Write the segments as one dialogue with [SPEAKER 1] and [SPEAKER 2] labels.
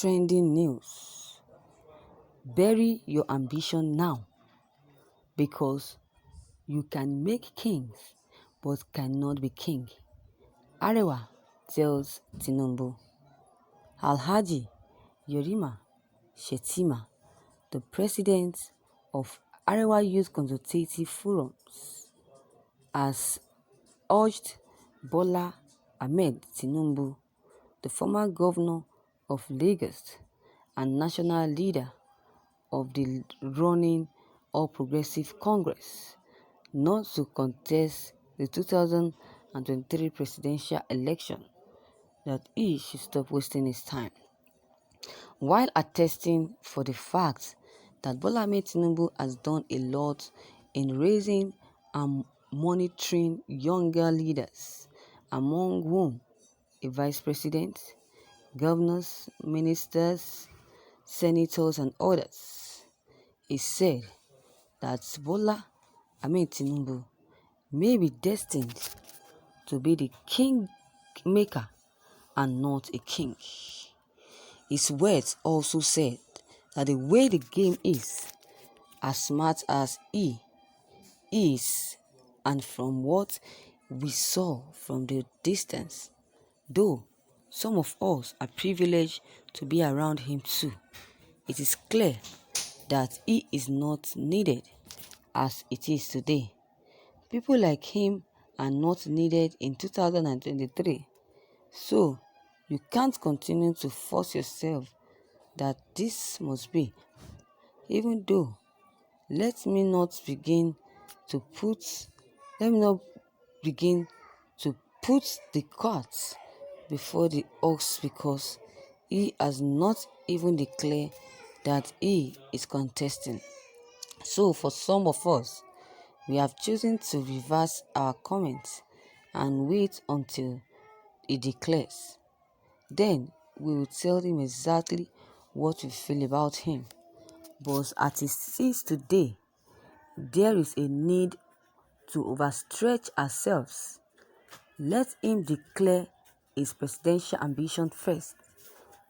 [SPEAKER 1] Trending news. Bury your ambition now, because you can make kings but cannot be king. Arewa tells Tinubu. Alhaji Yerima Shettima, the president of Arewa Youth Consultative Forums, has urged Bola Ahmed Tinubu, the former governor of Lagos and national leader of the running All Progressive Congress, not to contest the 2023 presidential election, that he should stop wasting his time. While attesting for the fact that Bola Ahmed Tinubu has done a lot in raising and monitoring younger leaders, among whom a vice president, governors, ministers, senators, and others, he said that Bola Ahmed Tinubu may be destined to be the king maker and not a king. His words also said that the way the game is, as smart as he is, and from what we saw from the distance, though some of us are privileged to be around him too, it is clear that he is not needed as it is today. People like him are not needed in 2023. So you can't continue to force yourself that this must be. Even though, let me not begin to put the cart before the ox, because he has not even declared that he is contesting. So for some of us, we have chosen to reverse our comments and wait until he declares. Then we will tell him exactly what we feel about him. But as it is today, there is a need to overstretch ourselves. Let him declare his presidential ambition first,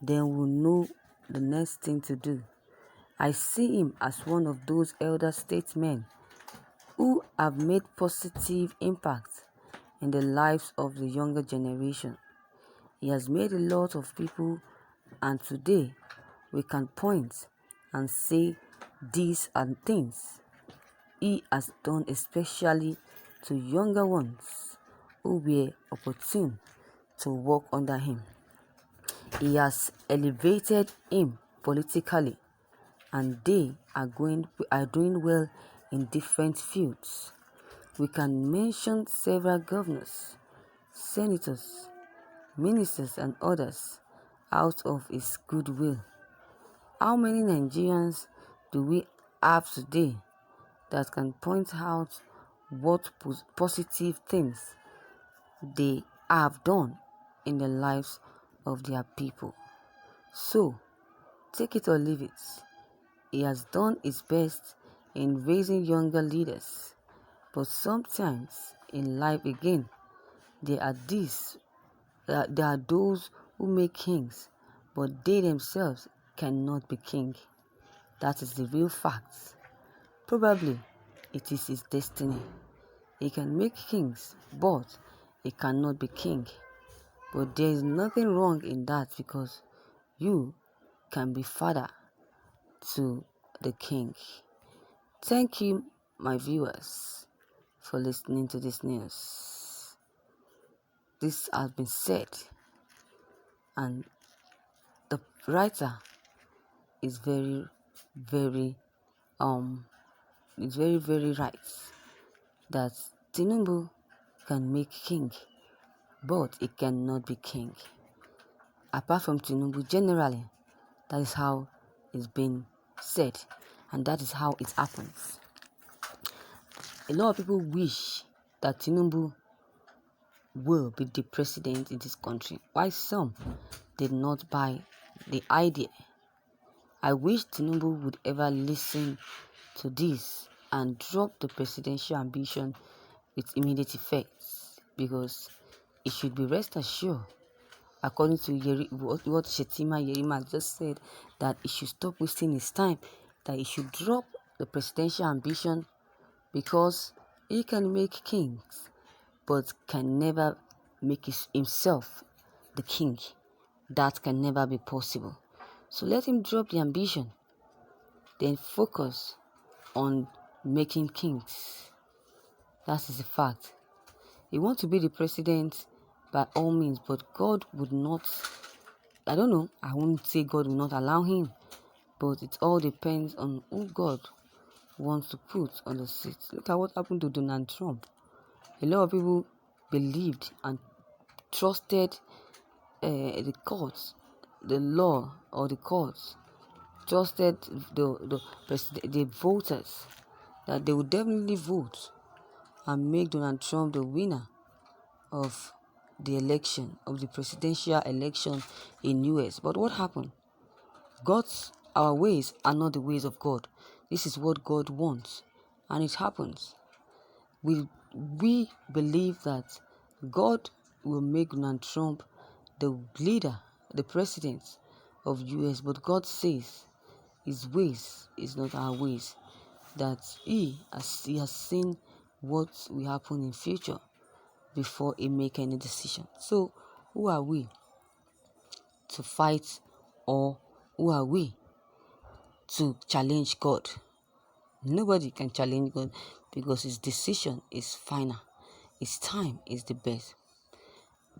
[SPEAKER 1] then we'll know the next thing to do. I see him as one of those elder statesmen who have made positive impact in the lives of the younger generation. He has made a lot of people, and today we can point and say these are things he has done, especially to younger ones who were opportune to work under him. He has elevated him politically, and they are doing well in different fields. We can mention several governors, senators, ministers, and others out of his goodwill. How many Nigerians do we have today that can point out what positive things they have done in the lives of their people? So, take it or leave it. He has done his best in raising younger leaders, but sometimes in life again, there are those who make kings, but they themselves cannot be king. That is the real fact. Probably it is his destiny. He can make kings, but he cannot be king. But there is nothing wrong in that, because you can be father to the king. Thank you, my viewers, for listening to this news. This has been said, and the writer is very, very right, that Tinubu can make king, but it cannot be king. Apart from Tinubu, generally, that is how it's been said, and that is how it happens. A lot of people wish that Tinubu will be the president in this country, while some did not buy the idea. I wish Tinubu would ever listen to this and drop the presidential ambition with immediate effects, because it should be rest assured according to what Yerima just said, that he should stop wasting his time, that he should drop the presidential ambition, because he can make kings but can never make himself the king. That can never be possible. So let him drop the ambition, then focus on making kings. That is the fact. He wants to be the president by all means, but God would not, I don't know, I won't say God will not allow him, but it all depends on who God wants to put on the seat. Look at what happened to Donald Trump. A lot of people believed and trusted the courts, the law, or the courts, trusted the voters, that they would definitely vote and make Donald Trump the winner of the election, of the presidential election in US. But what happened? Our ways are not the ways of God. This is what God wants, and it happens. We believe that God will make Donald Trump the leader, the president of US, but God says his ways is not our ways, that he has seen what will happen in future before he make any decision. So who are we to fight, or who are we to challenge God? Nobody can challenge God, because his decision is final. His time is the best.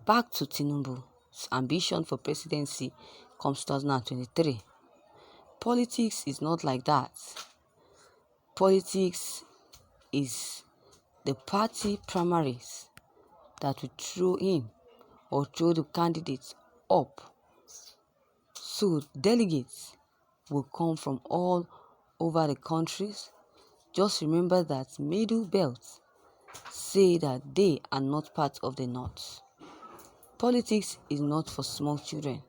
[SPEAKER 1] Back to Tinubu's ambition for presidency comes 2023. Politics is not like that. Politics is the party primaries that will throw in or throw the candidates up. So delegates will come from all over the countries. Just remember that middle belts say that they are not part of the North. Politics is not for small children,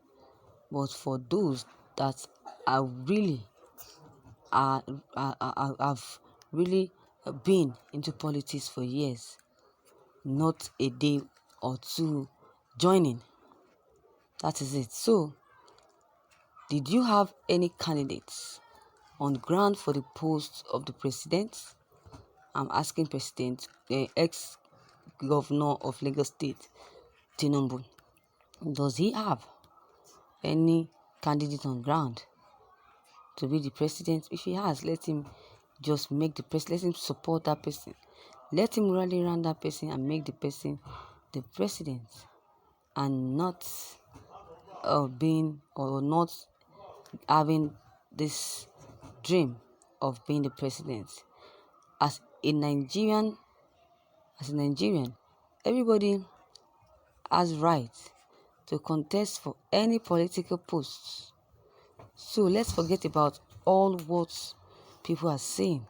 [SPEAKER 1] but for those that are really have really been into politics for years, not a day or two joining. That is it. So, did you have any candidates on ground for the post of the president? I'm asking President, ex-governor of Lagos State, Tinubu. Does he have any candidate on ground to be the president? If he has, let him just make the president. Let him support that person. Let him rally around that person and make the person the president, and not being or not having this dream of being the president. As a Nigerian, everybody has right to contest for any political posts. So let's forget about all what people are saying.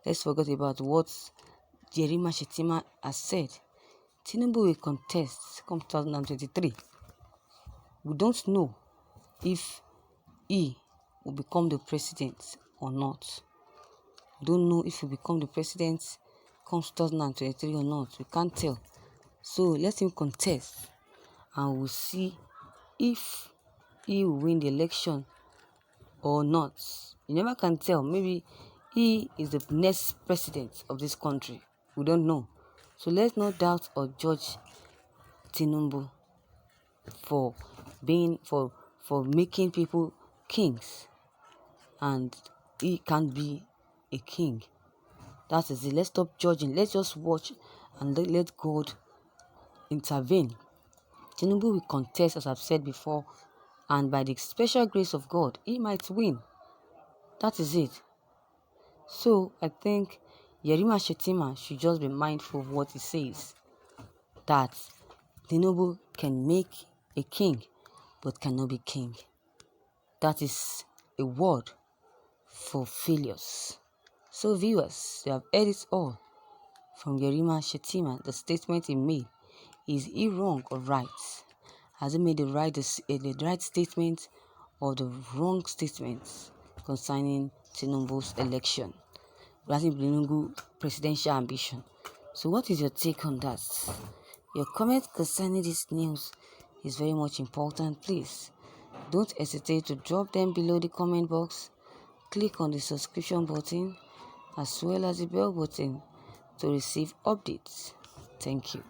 [SPEAKER 1] Let's forget about what Yerima has said. Tinubu will contest come 2023. We don't know if he will become the president or not. We don't know if he will become the president come 2023 or not. We can't tell. So let him contest, and we'll see if he will win the election or not. You never can tell. Maybe he is the next president of this country. We don't know. So let's not doubt or judge Tinubu for making people kings, and he can't be a king. That is it. Let's stop judging. Let's just watch and let God intervene. Tinubu will contest, as I've said before, and by the special grace of God, he might win. That is it. So I think Yerima should just be mindful of what he says, that Tinubu can make a king but cannot be king. That is a word for failures. So viewers, you have heard it all from Yerima. The statement he made. Is he wrong or right? Has he made the right statement or the wrong statements concerning Tinubu's election, regarding Tinubu presidential ambition? So what is your take on that? Your comment concerning this news is very much important. Please don't hesitate to drop them below the comment box. Click on the subscription button as well as the bell button to receive updates. Thank you.